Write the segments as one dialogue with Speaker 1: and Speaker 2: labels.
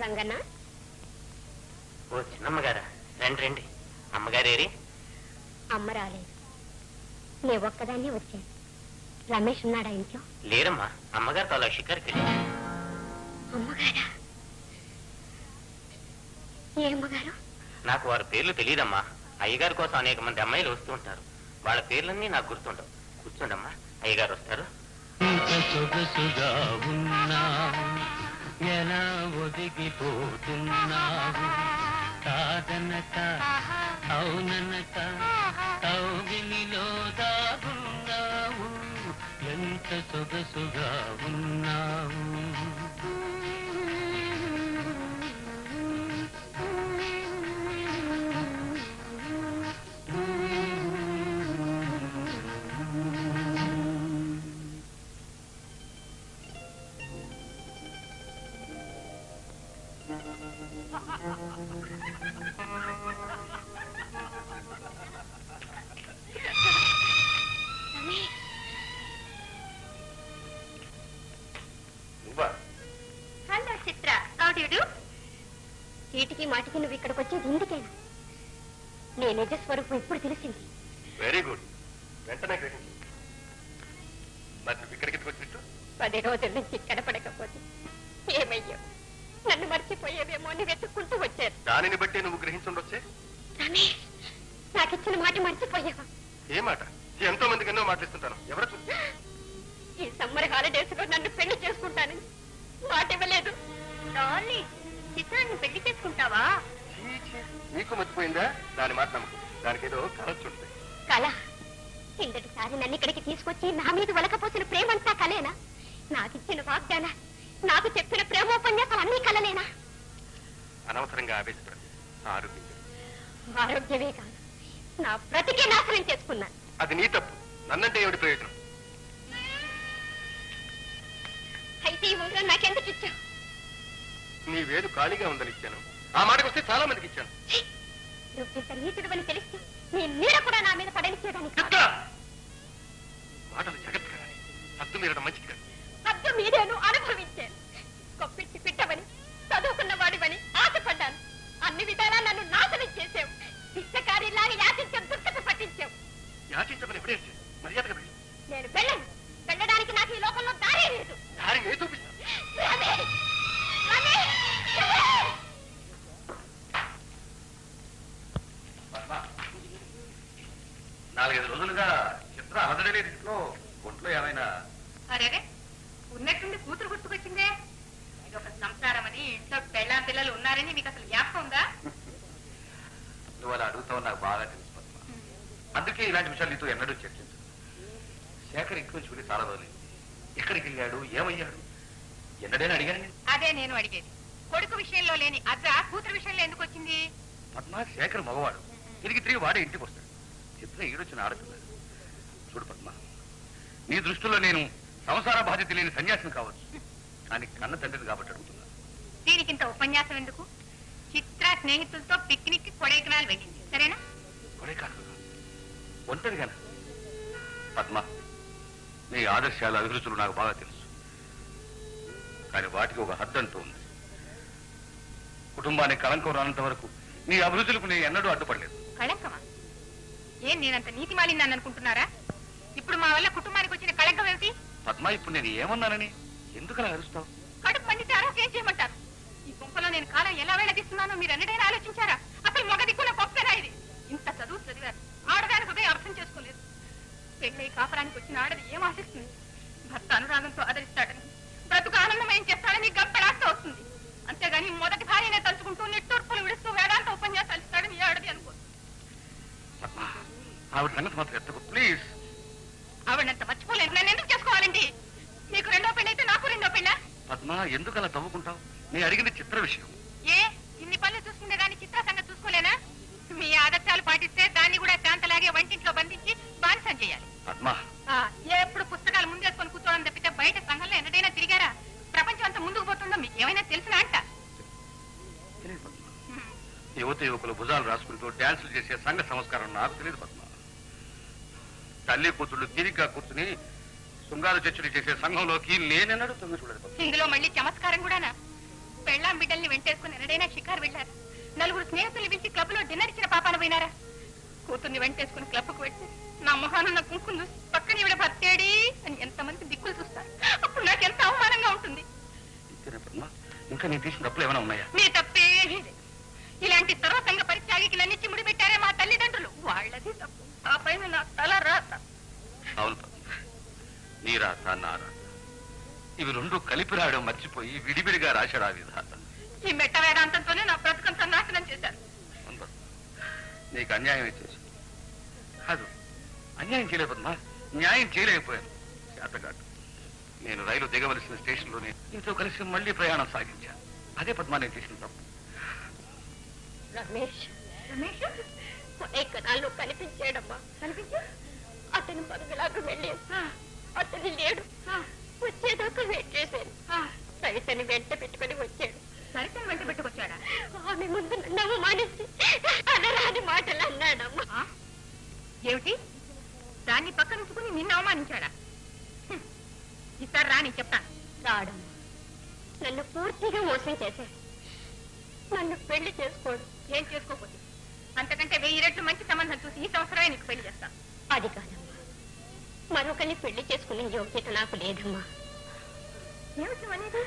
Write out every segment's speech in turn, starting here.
Speaker 1: రంగన్న.
Speaker 2: ఓ చిన్నమ్మగారా, రండి రండి. అమ్మగారేరి?
Speaker 1: అమ్మ రాలేదు, నే ఒక్కదాన్నే వచ్చాను. రమేష్ ఉన్నాడా ఇంట్లో?
Speaker 2: లేరమ్మా, అమ్మగారితో అలా షికారుకి వెళ్ళి.
Speaker 1: అమ్మగారా? ఏ అమ్మగారు?
Speaker 2: నాకు వారి పేర్లు తెలియదమ్మా. అయ్యగారి కోసం అనేక మంది అమ్మాయిలు వస్తూ ఉంటారు. వాళ్ళ పేర్లన్నీ నాకు గుర్తుండవు. కూర్చోండమ్మా, అయ్యగారు వస్తారు.
Speaker 3: సొగసుగా ఉన్నావు, ఎలా ఒదిగిపోతున్నావు, కాదనక అవుననక కౌగిలిలో దాగున్నావు, ఎంత సొగసుగా ఉన్నావు.
Speaker 1: Hello Chitra, how do you do? చీటికి మాటికి నువ్వు ఇక్కడికి వచ్చేది ఇందుకేనా? నీ నిజ స్వరూపం ఇప్పుడు తెలిసింది.
Speaker 4: వెరీ గుడ్, వెంటనే గ్రహించు. మరి నువ్వు ఇక్కడికి ఎందుకు వచ్చినట్టు?
Speaker 1: 10 రోజుల నుంచి ఇక్కడ పడకపోతే ఏమయ్యో, నన్ను మర్చిపోయేవేమో అని వెతుక్కుంటూ వచ్చారు.
Speaker 4: దానిని బట్టి నువ్వు గ్రహించుండొచ్చే.
Speaker 1: రమేష్, నాకిచ్చిన మాట మర్చిపోయావా?
Speaker 4: ఏ మాట? ఎంతో మందికి ఎన్నో మాట్లాడుతుంటాను. ఎవరు చూసి?
Speaker 1: ఈ సమ్మర్ హాలిడేస్ లో నన్ను పెళ్లి చేసుకుంటానని మాట ఇవ్వలేదు. చిత్రాన్ని పెళ్లి చేసుకుంటావా?
Speaker 4: నీకు మర్చిపోయిందా? దాని మాట నమ్మకం. దానికి ఏదో కలొచ్చుంటుంది.
Speaker 1: కళ? కిందటిసారి నన్ను ఇక్కడికి తీసుకొచ్చి నా మీద వలకపోసిన ప్రేమంతా కలేనా? నాకిచ్చిన వాగ్దాన, నాకు చెప్పిన ప్రేమోపన్యాసం అన్నీ కలలేనా?
Speaker 4: అనవసరంగా ఆవేశపడదు. ఆరోగ్యం
Speaker 1: ఆరోగ్యమే కాదు, నా బ్రతికే నాశనం చేసుకున్నాను.
Speaker 4: అది నీ తప్పు. నన్నంటే ఏమిటి ప్రయోజనం?
Speaker 1: అయితే ఈ ఉంగరం నాకెందుకు ఇచ్చావు?
Speaker 4: నీ వేలు ఖాళీగా ఉందని ఇచ్చాను. ఆ మాటకు వస్తే చాలా మందికి ఇచ్చాను.
Speaker 1: నువ్వు ఇంత నీచుడు అని తెలిస్తే నీ నీడ కూడా నా మీద పడనిచ్చేదానికి.
Speaker 4: మాటలు జాగ్రత్తగా రాని. హద్దు మీరడం మంచిది కాదు.
Speaker 1: హద్దు మీరేను అనుభవించాను. కొప్పిట్టి పిట్టవని, చదువుకున్న వాడివని ఆశపడ్డాను. అన్ని విధాలా నన్ను నాశనం చేసావు. పిచ్చకారిలాగా యాచించడం దుర్గత పట్టించావు.
Speaker 4: యాచించమని ఎప్పుడే మర్యాదగా వెళ్ళి.
Speaker 1: నేను వెళ్ళను. వెళ్ళడానికి నాకు ఈ లోకంలో దారే లేదు.
Speaker 4: దారి నేను చూపిస్తాను. నాలుగైదు రోజులుగా చిత్ర అలదడే ఇంట్లో ఒంట్లో ఏమైనా?
Speaker 1: అరే, ఉన్నట్టుండి కూతురు గుర్తుకొచ్చిందే. ఇది ఒక సంసారం అని, ఇంట్లో పెళ్ళా పిల్లలు ఉన్నారని మీకు అసలు జ్ఞాపకం ఉందా?
Speaker 4: నువ్వు అలా అడుగుతావు, నాకు బాగా తెలుసు పద్మ. అందుకే ఇలాంటి విషయాలు నీతో ఎన్నడూ చర్చించు. శేఖర్ ఇంట్లో చూడి చాలా రోజులు. ఎక్కడికి వెళ్ళాడు, ఏమయ్యాడు, ఎన్నడైనా అడిగాను.
Speaker 1: అదే నేను అడిగేది. కొడుకు విషయంలో లేని అద్ద కూతురు విషయంలో ఎందుకు వచ్చింది?
Speaker 4: పద్మ, శేఖర్ మగవాడు. తిరిగి వాడే ఇంటికి వస్తాడు. చిత్ర ఈడొచ్చిన ఆడుతున్నాడు. చూడు పద్మ, నీ దృష్టిలో నేను సంసార బాధ్యత లేని సన్యాసిని కావచ్చు, కానీ కన్న తండ్రిని కాబట్టి అడుగుతున్నా.
Speaker 1: దీనికింత ఉపన్యాసం ఎందుకు? చిత్ర స్నేహితులతో పిక్నిక్ కొడైకెనాల్ వెళ్ళింది, సరేనా?
Speaker 4: కొడైకెనాల్ ఒంటరిగానా? పద్మ, నీ ఆదర్శాలు అభిరుచులు నాకు బాగా తెలుసు, కానీ వాటికి ఒక హద్దు అంటూ ఉంది. కుటుంబానికి కళంకం రానంత వరకు నీ అభిరుచులకు నేను ఎన్నడూ అడ్డుపడలేదు.
Speaker 1: కళంకమా? ఏం నేనంత నీతి మాలిందని అనుకుంటున్నారా? ఇప్పుడు మా వల్ల కుటుంబానికి వచ్చిన కళంకం ఏమిటి?
Speaker 4: పద్మ, ఇప్పుడు నేను ఏమన్నానని ఎందుకలా అరుస్తావు?
Speaker 1: కడుపు పండితే అరెస్ట్ ఏం చేయమంటారు? ఈ గుంపలో నేను కాలం ఎలా వెళ్ళదీస్తున్నానో మీరు ఎన్నడైనా ఆలోచించారా? అసలు మగ దిక్కున గొప్పనా ఇది? ఇంత చదువు చదివారు, ఆడదానికి హృదయం అర్థం చేసుకోలేదు. పెళ్ళై కాపరానికి వచ్చిన ఆడది ఏం ఆశిస్తుంది? భర్త అనురాగంతో ఆదరిస్తాడని, బ్రతుకు ఆనందమయం చేస్తాడని గంపడాస్తో వస్తుంది. అంతేగాని మొదటి భార్యనే తలుచుకుంటూ నిట్టూర్పులు విడుస్తూ వేదాంత ఉపన్యాసాలు ఇస్తాడని ఆడది అనుకో.
Speaker 4: ఆవిడ సంగతి మాత్రం ఎత్తకు ప్లీజ్.
Speaker 1: ఆవిడంత మర్చిపోలేదు. నన్ను ఎందుకు చేసుకోవాలండి? నీకు రెండో పెళ్ళి అయితే నాకు రెండో పెళ్ళా?
Speaker 4: పద్మ, ఎందుకు అలా తవ్వుకుంటావు? నేను అడిగింది చిత్ర విషయం.
Speaker 1: ఏ ఇన్ని పనులు చూసుకునే దాన్ని చిత్ర సంగతి చూసుకోలేనా? మీ ఆదర్శాలు పాటిస్తే దాన్ని కూడా శాంతలాగే వంటింట్లో బంధించి బానిసం చేయాలి.
Speaker 4: పద్మ,
Speaker 1: ఎప్పుడు పుస్తకాలు ముందేసుకొని కూర్చోవడం తప్పితే బయట సంఘంలో ఎన్నడైనా తిరిగారా? ప్రపంచం అంతా ముందుకు పోతుందో మీకు ఏమైనా తెలిసినా అంట?
Speaker 4: యువత యువకులు భుజాలు రాసుకుంటూ డ్యాన్సులు చేసే సంఘ సంస్కారం నాకు తెలియదు పద్మ. తల్లి కూతుళ్ళు తీరిగ్గా కూర్చుని శృంగారు చర్చలు చేసే సంఘంలోకి నేనెన్నడూ తొంగి చూడదు.
Speaker 1: ఇందులో మళ్ళీ చమత్కారం కూడానా? పెళ్ళాం బిడ్డల్ని వెంటేసుకుని ఎన్నడైనా షికారు వెళ్ళారా? నలుగురు స్నేహితులు పిలిచి క్లబ్ లో డిన్నర్ ఇచ్చిన పాపాన పోయినారా? కూతుర్ని వెంటేసుకుని క్లబ్కు వెళ్తే నా మొహానున్న కుంకుమ చూసి పక్కన ఇవిడ భర్తేడి అని ఎంతమంది దిక్కులు చూస్తారు. అప్పుడు నాకు ఎంత అవమానంగా ఉంటుంది.
Speaker 4: ఇంకా నేను తీసిన తప్పులు ఏమైనా ఉన్నాయా?
Speaker 1: మీ తప్పే ఇలాంటి సర్వసంగ పరిత్యాగికి నన్నిచ్చి ముడిపెట్టారే మా తల్లిదండ్రులు. వాళ్ళది తప్పు, ఆ పైన నా తల రాత.
Speaker 4: అవును, నీ రాత నా రాత ఇవి రెండు కలిపి రాయడం మర్చిపోయి విడివిడిగా రాశాడు ఆ విధాత.
Speaker 1: ఈ మెట్ట వేదాంతంతోనే నా బ్రతుకంతా నాశనం చేశారు.
Speaker 4: నీకు అన్యాయం చేసి కాదు, అన్యాయం చేయలేకపోతున్నా, న్యాయం చేయలేకపోయాను. చేతగాడు నేను రైలు దిగవలసిన స్టేషన్లోనే ఇంట్లో కలిసి మళ్ళీ ప్రయాణం సాగించాను. అదే పద్మా నేను చేసిన తప్పు.
Speaker 1: రమేష్ రమేష్ కొడైకెనాల్లో కనిపించాడమ్మా. కనిపించా? అతను బంగ్లాకు వెళ్ళి అతను లేడు. వచ్చేదాకా వెయిట్ చేశాను. సరితని వెంట పెట్టుకుని వచ్చాడు. సరితని వెంట పెట్టుకొచ్చాడా? ఆమె ముందు నన్ను అవమానించి అనరాని మాటలు అన్నాడమ్మా. ఏమిటి? దాన్ని పక్కన ఉంచుకుని నిన్ను అవమానించాడా? ఈసారి రాని చెప్తాను. రాడమ్మా, నన్ను పూర్తిగా మోసం చేశాడు. నన్ను పెళ్లి చేసుకోడు. ఏం చేసుకోకపోతే అంతకంటే 1000 రెట్లు మంచి సంబంధం చూసి ఈ సంవత్సరమే నీకు పెళ్లి చేస్తాను. అది కాదమ్మా, మరొకరిని పెళ్లి చేసుకునే యోగ్యత నాకు లేదమ్మా. ఏమిటి అనేది?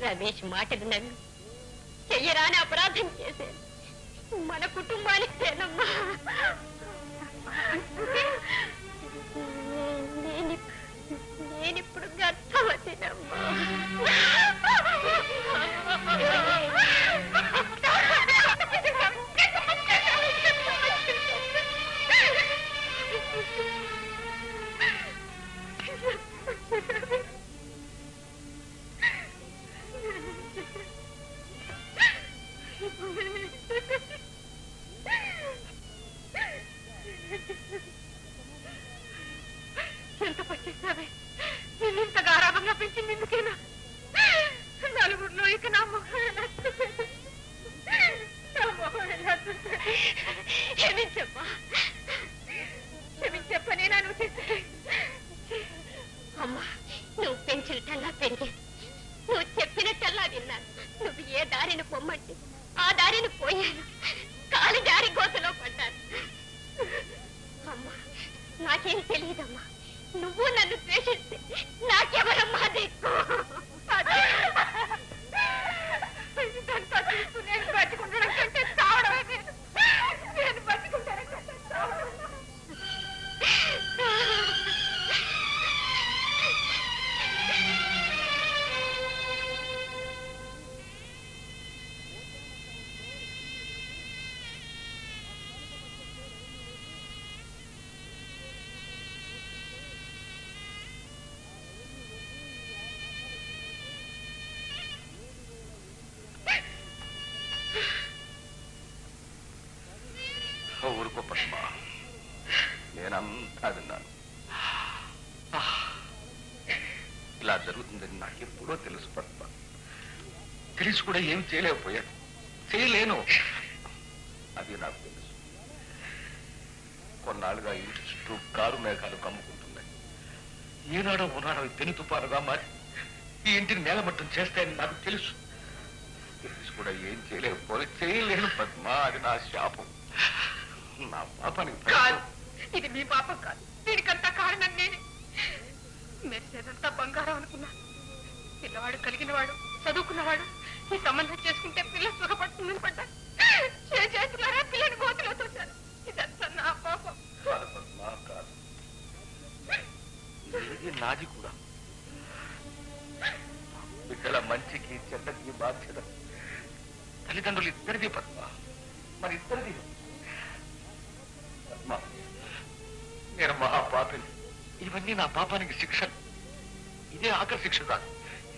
Speaker 1: రమేష్ మాటలు నమ్మి చెయ్యరాని అపరాధం చేశాను. మన కుటుంబానికి తేనమ్మా. నేనిప్పుడు గర్భవతినమ్మా. ఎంత పట్టేసావే? నేను ఇంత గారాభంగా పెంచింది ఎందుకేనా? నలుగురిలో ఇక నా మొహం క్షమించమ్మా, క్షమించప్పనే నన్ను చేసే. అమ్మా, నువ్వు పెంచినట్టల్లా పెరిగే, నువ్వు చెప్పినట్టల్లా విన్నాను. నువ్వు ఏ దారిని పొమ్మంటే ఆ దారిని పోయాను. కాలి దారి గోతలో పడ్డాను. అమ్మా, నాకేం తెలియదమ్మా. నువ్వు నన్ను ద్వేషిస్తే నాకెవరమ్మా దిక్కు? ఇదంతా చూస్తూ నేను బతికుండడం కంటే చావడమే లేదు. నేను బతికుండడం కంటే చావడం.
Speaker 4: ఊరుకో పద్మ, నేనంతా విన్నాను. ఇలా జరుగుతుందని నాకెప్పుడో తెలుసు పద్మ. తెలిసి కూడా ఏం చేయలేకపోయాను, చేయలేను. అది నాకు తెలుసు. కొన్నాళ్ళుగా ఇంటి చుట్టూ కారు మేఘాలు కమ్ముకుంటున్నాయి. ఏనాడో ఉన్నాడో పెను తుపానుగా మారి ఈ ఇంటిని నేలమట్టం చేస్తాయని నాకు తెలుసు. తెలిసి కూడా ఏం చేయలేను పద్మ. అది నా శాపం, నా పాపానికి.
Speaker 1: కాదు, ఇది మీ పాపం కాదు. దీనికంతా కారణం నేనే. మెరిసేదంతా బంగారం అనుకున్నా. పిల్లవాడు కలిగినవాడు, చదువుకున్నవాడు. ఈ సంబంధం చేసుకుంటే పిల్ల సుఖపడుతుందని పడ్డా. చేతులారా పిల్లని గోతిలో తోచారు. ఇదంతా నా పాపం.
Speaker 4: కాదు, ఇది నాది కూడా. బిడ్డల మంచికి చెడ్డకి బాధ్యత తల్లిదండ్రులు ఇద్దరిది పద్మ, మరి ఇద్దరిది. పద్మ, నేను మహాపాపిని. ఇవన్నీ నా పాపానికి శిక్ష. ఇదే ఆఖరి శిక్ష కాదు,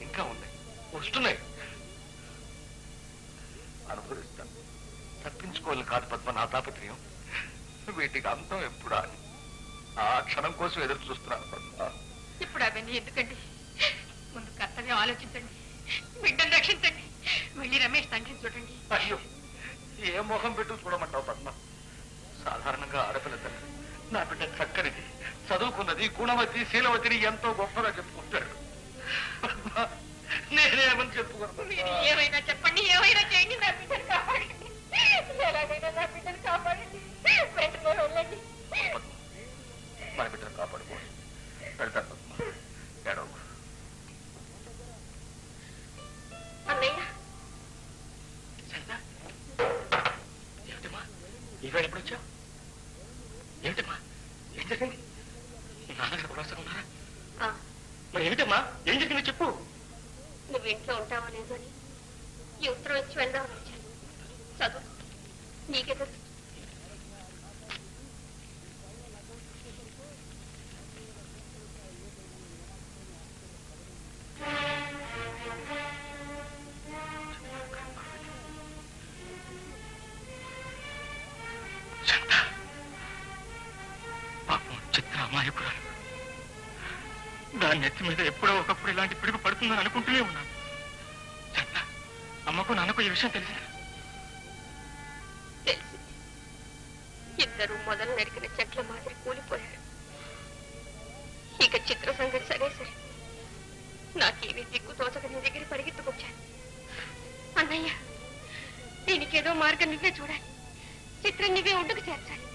Speaker 4: ఇంకా ఉన్నాయి, వస్తున్నాయి. అనుభవిస్తాను. తప్పించుకోవాలి కాదు పద్మ నా తాపత్రయం. వీటికి అంతం ఎప్పుడా అని ఆ క్షణం కోసం ఎదురు చూస్తున్నాను పద్మ.
Speaker 1: ఇప్పుడు అవన్నీ ఎందుకండి? ముందు కర్తవ్యం ఆలోచించండి, బిడ్డను రక్షించండి. మళ్ళీ రమేష్ తండ్రిని చూడండి.
Speaker 4: అయ్యో, ఏ మొహం పెట్టు చూడమంటావు పద్మ? సాధారణంగా ఆడపిల్ల తండ్రి నా బిడ్డ చక్కనిది, చదువుకున్నది, గుణవతి, శీలవతిని ఎంతో గొప్పగా చెప్పుకుంటాడు. నేనేమని చెప్పుకుంటాను?
Speaker 1: ఇంట్లో ఉంటావో లేదో అని ఈ ఉత్తరం ఇచ్చి వెళ్దామని వచ్చాను. చదువు, నీకే తెలుసు.
Speaker 3: పాపం చిత్ర అమాయకురాలు. దాని నెత్తి మీద ఎప్పుడో ఒకప్పుడు ఇలాంటి పిడుగు పడుతుందని అనుకుంటూనే ఉన్నాను. చంద్ర, అమ్మకు నాన్నకు ఈ విషయం తెలిసింది.
Speaker 1: తెలిసి ఇద్దరు మొదలు నరికిన చెట్ల మాదిరి కూలిపోయారు. ఇక చిత్ర సంగతి సరే సరే, నాకేమీ దిక్కు తోచక నీ దగ్గర పరిగెత్తుకొచ్చాను. అన్నయ్య, దీనికేదో మార్గం నువ్వే చూడాలి. చిత్రం నువ్వే ఒడ్డుకు చేర్చాలి.